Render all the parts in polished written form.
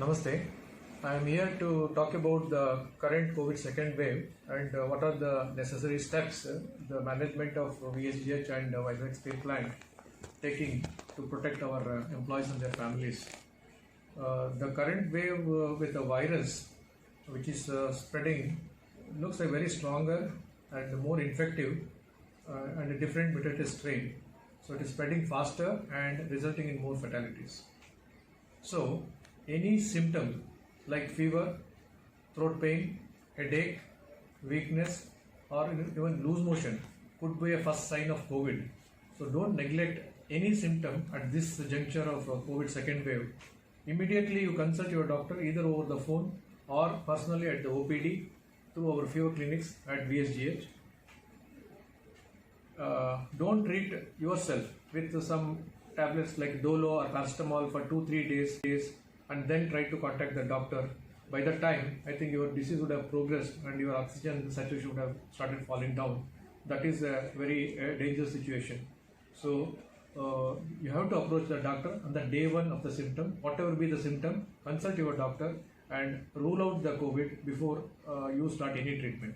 Namaste. I am here to talk about the current COVID second wave and what are the necessary steps the management of VSGH and Vizag Steel Plant taking to protect our employees and their families. The current wave with the virus which is spreading looks like very stronger and more infective and a different mutated strain. So it is spreading faster and resulting in more fatalities. So any symptom like fever, throat pain, headache, weakness, or even loose motion could be a first sign of COVID. So don't neglect any symptom at this juncture of COVID second wave. Immediately you consult your doctor either over the phone or personally at the OPD through our fever clinics at VSGH. Don't treat yourself with some tablets like Dolo or paracetamol for 2-3 days and then try to contact the doctor. By that time, I think your disease would have progressed and your oxygen saturation would have started falling down. That is a very dangerous situation. So you have to approach the doctor on the day one of the symptom. Whatever be the symptom, consult your doctor and rule out the COVID before you start any treatment.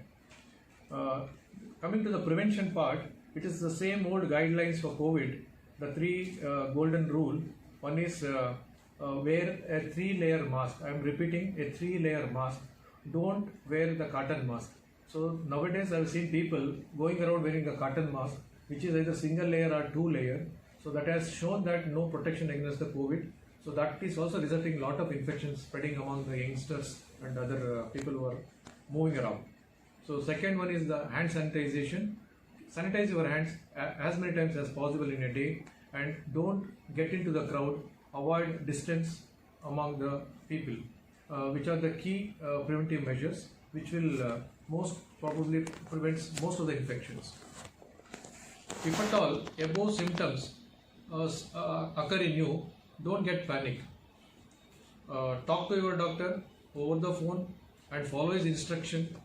Coming to the prevention part, it is the same old guidelines for COVID. The three golden rule. One is wear a 3-layer mask. I am repeating, a 3-layer mask. Don't wear the cotton mask. So nowadays I have seen people going around wearing a cotton mask, which is either single layer or 2-layer. So that has shown that no protection against the COVID. So that is also resulting in a lot of infections spreading among the youngsters and other people who are moving around. So second one is the hand sanitization. Sanitize your hands as many times as possible in a day and don't get into the crowd. Avoid distance among the people, which are the key preventive measures which will most probably prevent most of the infections. If at all above symptoms occur in you, don't get panic. Talk to your doctor over the phone and follow his instruction.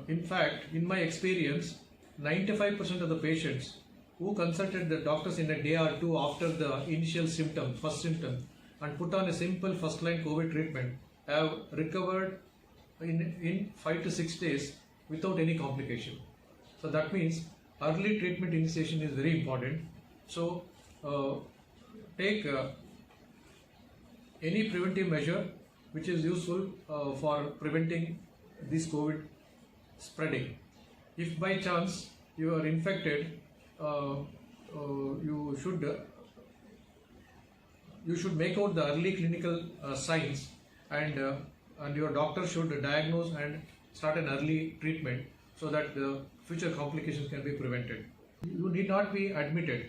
In fact, in my experience, 95% of the patients who consulted the doctors in a day or two after the initial symptom, first symptom, and put on a simple first-line COVID treatment have recovered in 5 to 6 days without any complication. So that means early treatment initiation is very important. So take any preventive measure which is useful for preventing this COVID spreading. If by chance you are infected, you should make out the early clinical signs and your doctor should diagnose and start an early treatment so that the future complications can be prevented. You need not be admitted.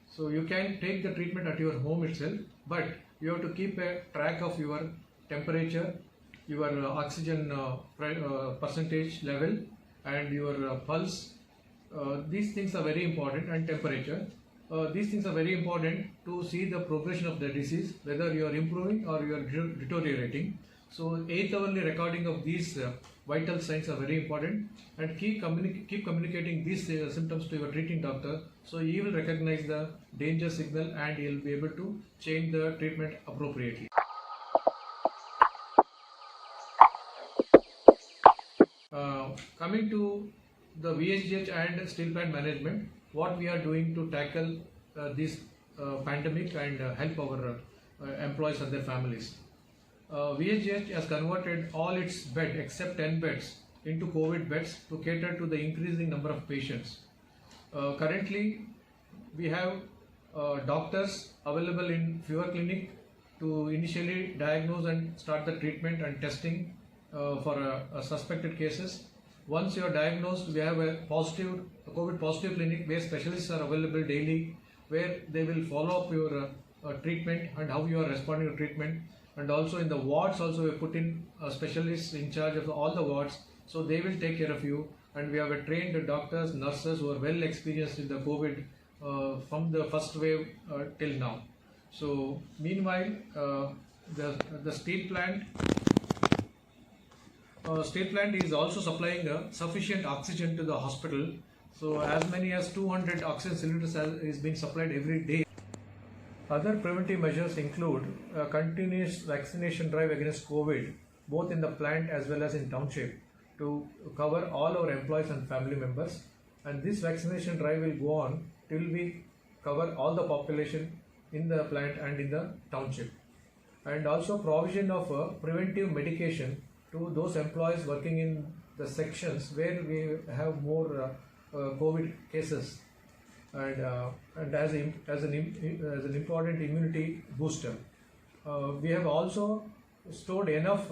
So you can take the treatment at your home itself, but you have to keep a track of your temperature, your oxygen percentage level and your pulse. These things are very important, and temperature. These things are very important to see the progression of the disease, whether you are improving or you are deteriorating. So 8-hourly recording of these vital signs are very important, and keep communicating these symptoms to your treating doctor, so he will recognize the danger signal and he will be able to change the treatment appropriately. Coming to the VSGH and steel plant management, what we are doing to tackle this pandemic and help our employees and their families. VSGH has converted all its beds except 10 beds into COVID beds to cater to the increasing number of patients. Currently, we have doctors available in fever clinic to initially diagnose and start the treatment and testing for suspected cases. Once you are diagnosed, we have a COVID positive clinic where specialists are available daily, where they will follow up your treatment and how you are responding to treatment. And also in the wards, also we put in specialists in charge of all the wards, so they will take care of you. And we have a trained doctors, nurses who are well experienced in the COVID from the first wave till now. So meanwhile, the steel plant is also supplying sufficient oxygen to the hospital. So as many as 200 oxygen cylinders is being supplied every day. Other preventive measures include a continuous vaccination drive against COVID, both in the plant as well as in township, to cover all our employees and family members. And this vaccination drive will go on till we cover all the population in the plant and in the township. And also provision of preventive medication to those employees working in the sections where we have more COVID cases, and as an important immunity booster. We have also stored enough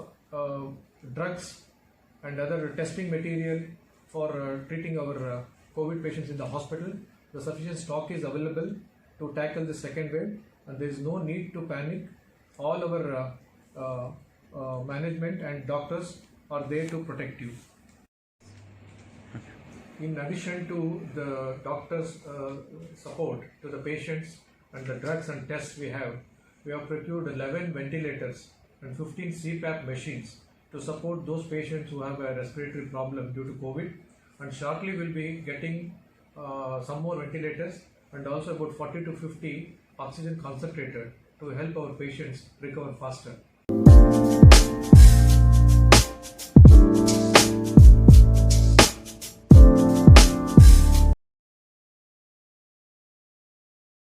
drugs and other testing material for treating our COVID patients in the hospital. The sufficient stock is available to tackle the second wave, and there is no need to panic. All our management and doctors are there to protect you. In addition to the doctors' support to the patients and the drugs and tests we have procured 11 ventilators and 15 CPAP machines to support those patients who have a respiratory problem due to COVID. And shortly we'll be getting some more ventilators and also about 40 to 50 oxygen concentrators to help our patients recover faster.